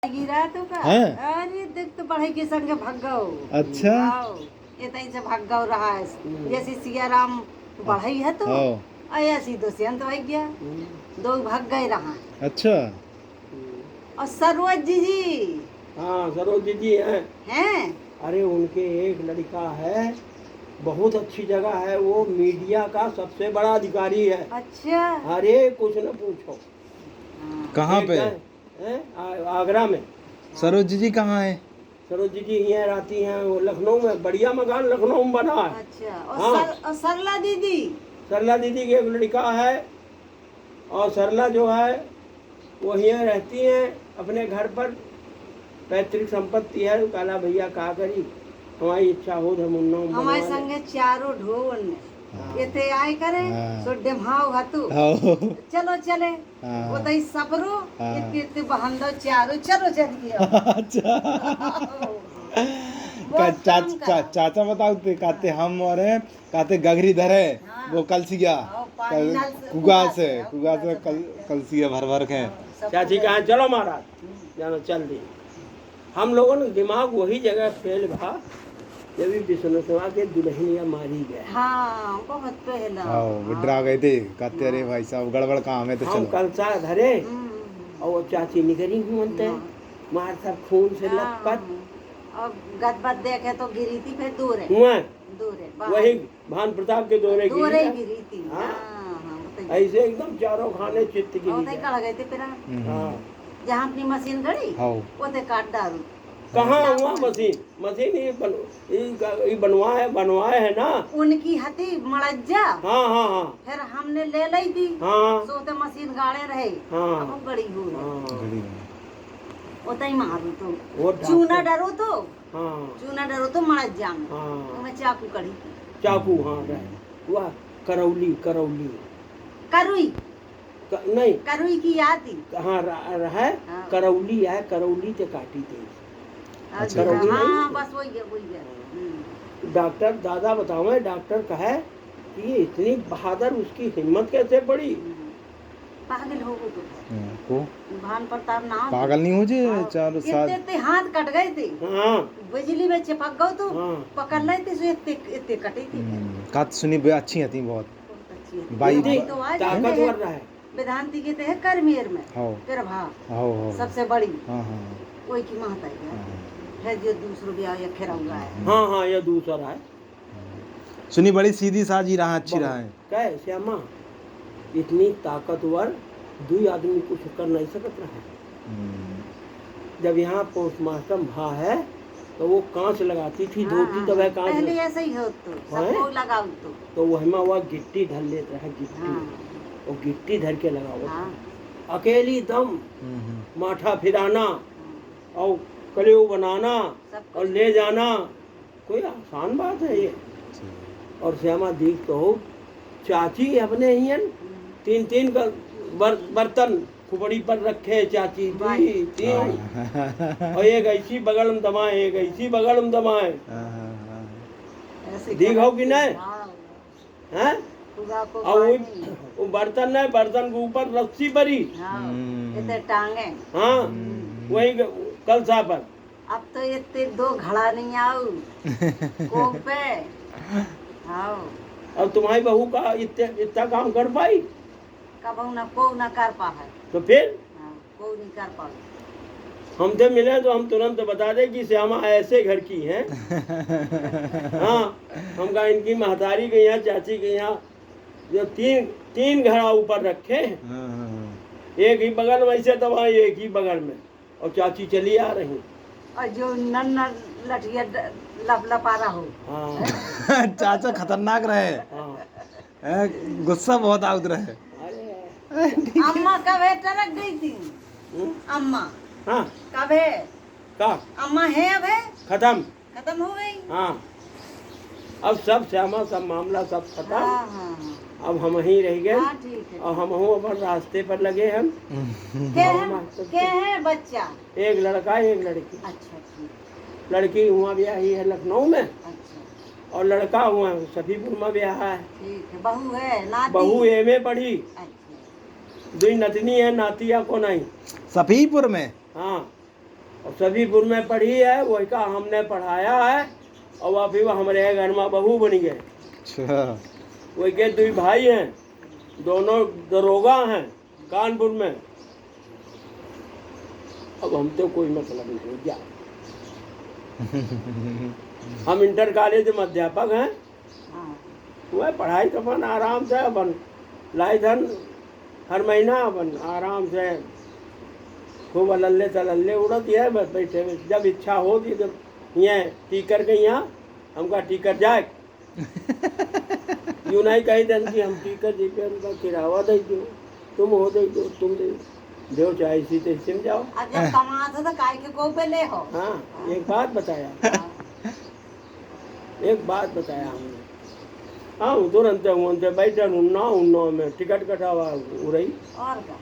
गिरा तो का हैं? अरे देख तो पढ़ाई के संग भाग गओ। अच्छा। आओ, ये तई से भाग गओ रहा है जैसे सियाराम बढ़ई है तो हाँ। ऐसी तो संत भाग गया दो भाग गए रहा। अच्छा। और सरोज जी हाँ सरोज जी हैं अरे उनके एक लड़का है, बहुत अच्छी जगह है, वो मीडिया का सबसे बड़ा अधिकारी है। अच्छा अरे कुछ न पूछो। कहाँ पे? आगरा में। सरोज जी कहाँ है? सरोज जी यहाँ रहती हैं, वो लखनऊ में, बढ़िया मकान लखनऊ में बना है। अच्छा और, हाँ। और सरला दीदी सरला दीदी के एक लड़का है, और सरला जो है वो यहाँ रहती हैं अपने घर पर, पैतृक संपत्ति है। काला भैया कहा करी हमारी इच्छा हो तो मुन्ना हमारे संगे चारों ढोवन इते आए करे हाँ। सो डेम्हाव हतु हाँ। चलो चले हाँ। वो तई सबरो हाँ। इतने इतने बहंदो चारों चलो चल गया अच्छा। बहुत काम करा। चाचा बताओ ते कहते हम और हैं कहते गगरी धरे हाँ। वो कलसिया हाँ, पानी नाल से- कुगा से हाँ, कुगा से कलसिया भर भर के। सब चाची कहा चलो महाराज जानो चल दी। हम लोगों ने दिमाग वही जगह फेल भा जब विष्णु सेवा के दुल्हनिया मारी गए। हाँ बहुत पहला हाँ विड्रा गए थे कहते अरे भाई साहब गड़बड़ काम है तो हम चलो। कलसा धरे हम्म। और वो चाची निकली घूमते मार सब खून से हाँ, लथपथ और गदबद देखे तो गिरी थी फिर दूर है हुआ। दूर है बाहर। वही भान प्रताप के दौरे दूर ही की गिरी थी हाँ। हाँ बताइए। ऐसे एकदम चारों खाने चित्त और गिरी तई गए। कड़ गए थे फिर हाँ। जहाँ अपनी मशीन गड़ी हाँ। वो ते काट डालू कहाँ हुआ मशीन ये बनवाए है ना। उनकी हती मड़ज्जा हाँ हाँ हाँ फिर हमने ले ली थी हाँ सोते मशीन गाड़े रहे हाँ। अब वो गड़ी हो गई हाँ उतई मारू तो वो चूना डरो तो हाँ चूना डरो तो मड़ज्जा में हाँ मैं चाकू कड़ी थी चाकू हाँ रहे हुआ करौली करौली करुई नहीं करुई की याद थी हाँ है हाँ। करौली है करौली ते काटी थी। अच्छा करुई हाँ नहीं? बस वही है वही है डॉक्टर दादा बताओ डॉक्टर कहे कि ये इतनी बहादुर उसकी हिम्मत कैसे पड़ी। पागल हो गए तो को भान प्रताप नाम पागल नहीं हो जे चार साल इतने हाथ कट गए थे हाँ बिजली में चिपक गए तो हाँ। पकड़ ले थे सो इतने इतने कटी थी कत सुनी अच्छी थी बहुत बहुत अच्छी है। बाई बाई तो आज ताकतवर रहा है। वेदांति के तहत करमेर में हाँ फिर भा हाँ सबसे बड़ी हाँ हाँ वही की महता है है जो दूसरों ब्याह या खेरा हुआ है हाँ हाँ ये दूसरा है। सुनी बड़ी सीधी साजी रहा अच्छी रहा है। क्या श्यामा इतनी ताकतवर दुई आदमी कुछ कर नहीं सकता है। जब यहाँ पोस्ट मास्टर भा है तो वो कांच लगाती थी धोती तब है कांच पहले ऐसे ही हो तो सबको लगाओ तो वह में वह गिट्टी धर लेता है गिट्टी हाँ वो गिट्टी धर के लगाओ हाँ अकेली दम माथा फिराना और कलेऊ बनाना सब और ले जाना कोई आसान बात है ये। और श्यामा देख तो हो चाची अपने ही तीन तीन का बर्तन कुबड़ी पर रखे चाची तीन और एक ऐसी बगल में दमाए एक ऐसी बगल में दमाए ऐसे देखो कि नहीं हाँ, हैं। खुदा को और पानी। वो बर्तन है बर्तन के ऊपर रस्सी परी हाँ इतने टांगे हाँ वही कलसा पर। अब तो इतने दो घड़ा नहीं आओ कोप पे हाँ अब तुम्हारी बहू का इतना काम कर पाई कब ना को ना कर पा है तो फिर हाँ, को नहीं कर पा हमसे मिले तो हम तुरंत बता दे कि श्यामा ऐसे घर की है। हाँ हम कहा इनकी महतारी के यहाँ चाची के यहाँ जो तीन घड़ा ऊपर रखे एक ही बगल में ऐसे दबाए एक ही बगल में और चाची चली आ रही और जो नन्ना लठिया लप लपा रहा हो हाँ चाचा खतरनाक रहे हाँ गुस्सा बहुत आउत रहे। अम्मा कब है टरक गई थी अम्मा हाँ कब है का अम्मा है अब है खत्म खत्म हो गई हाँ अब सब श्यामा सब मामला सब खत्म। हाँ हाँ अब हम ही रह गए हाँ ठीक है और हम अपन रास्ते पर लगे हम। क्या है बच्चा एक लड़का एक लड़की। अच्छा ठीक लड़की हुआ ब्याही है लखनऊ में अच्छा और लड़का हुआ सफीपुर में ब्याह है। ठीक है बहू है नाती बहू एमए पढ़ी अच्छा दुई नतनी है नातिया को नहीं। सफीपुर में हाँ सभीपुर में पढ़ी है, वही का हमने पढ़ाया है और वह फिर हमारे घर में बहू बन गए। अच्छा वही के 2 भाई हैं, दोनों दरोगा हैं कानपुर में। अब हम तो कोई मतलब नहीं क्या, हम इंटर कॉलेज में अध्यापक हैं। हाँ वह पढ़ाई तो अपन आराम से अपन लाई धन हर महीना अपन आराम से खूब अल्ले तल्ले उड़ती है। बस बैठे जब इच्छा होती जब यहाँ टीकर के यहाँ हमका टीकर जाए यूँ नहीं कही दें कि हम टीकर जी पे उनका किरावा दे दो, तुम हो दे दो, तुम दे दो चाहे इसी से सिम जाओ। अब जब कमाते तो काय के को पे ले हो। हाँ एक बात बताया, हाँ। एक बात बताया हमने। हाँ तुरंत उनसे बैठे उन्ना में टिकट कटावा उड़ई। और का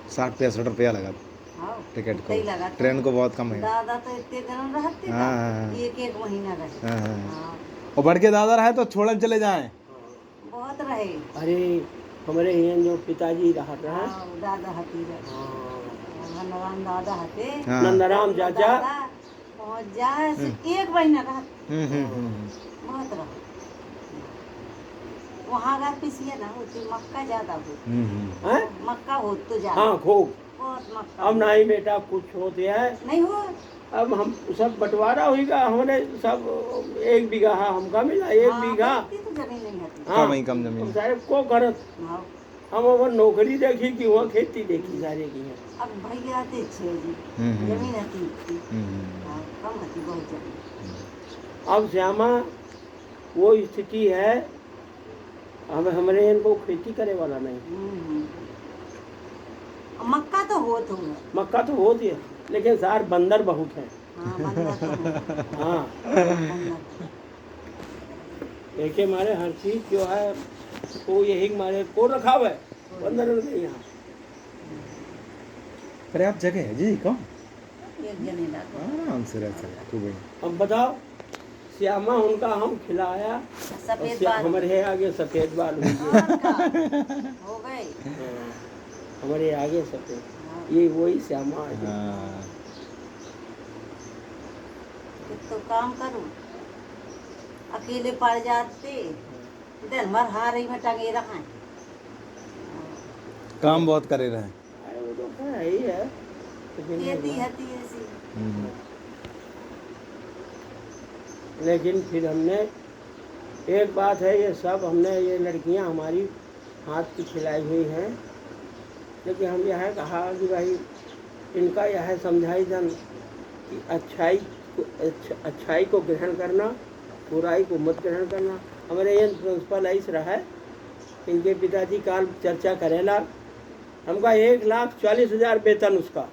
60-65 रुपया लगा हाँ टिकट इतना ही लगा को, था। ट्रेन को बहुत कम है। दादा तो इतने दिन रहते हाँ, हाँ, था, एक महीना रहे। हाँ, हाँ। हाँ, और बड़के दादा रहे तो छोड़न चले जाएं। बहुत रहे। अरे हमारे यहाँ जो पिताजी रहा था, हाँ, दादा हती रहे, नंदराम दादा हते। हाँ। नंदराम चाचा दादा पहुँच जाए से 1 महीना रहा, हम्म। बहुत रहा। वहाँ का पिसिया ना होती, मक्का ज्यादा होती, हैं? मक्का हो तो ज्यादा, हाँ खूब। बहुत मक्का अब नहीं बेटा कुछ होते हैं, नहीं हो। अब हम सब बंटवारा हुईगा, हमने सब 1 बीघा हमका मिला, 1 हाँ, बीघा। इतनी तो जमीन नहीं होती। कम ही कम जमीन। सारे को करत हाँ, हम अब नौकरी देखी कि वहाँ खेती देखी सारे की है। अब भैया आते छे जी, जमीन हती इतनी। हाँ, कम हती बहुत जमीन। अब श्यामा वो स्थिति है, अब हमारे इनको खेती करे वाला नहीं। मक्का तो हो तो है। मक्का तो होती है लेकिन सार बंदर बहुत है। हाँ, बंदर तो है। हाँ बंदर। देखे मारे हर चीज जो है वो यही मारे को रखा हुआ है बंदर के यहाँ। पर्याप्त जगह है जी, कम एक जने डाको। आराम से रह सकते खूब। अब बताओ श्यामा उनका हम खिलाया, सफेद बाल हमारे आगे सफेद बाल हुई है। और का? हो गए। हाँ, हमारे आगे सफेद, हाँ, ये वही श्यामा है। हाँ। तो काम करूं, अकेले पड़ जाते, दिन भर हारी में टंगे रखें। काम बहुत करे रहे। अरे वो तो है ही है, लेकिन खेती हती ऐसी। लेकिन फिर हमने एक बात है, ये सब हमने ये लड़कियां हमारी हाथ की खिलाई हुई हैं, लेकिन हम यह कहा कि भाई इनका यह समझाई जन कि अच्छाई को ग्रहण करना, बुराई को मत ग्रहण करना। हमारे ये प्रिंसिपल ऐसा रहा है, इनके पिताजी काल चर्चा करेला, हमका 1,40,000 वेतन उसका।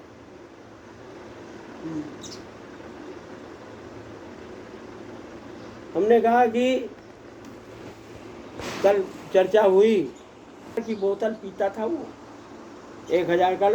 हमने कहा कि कल चर्चा हुई कि बोतल पीता था वो 1,000 का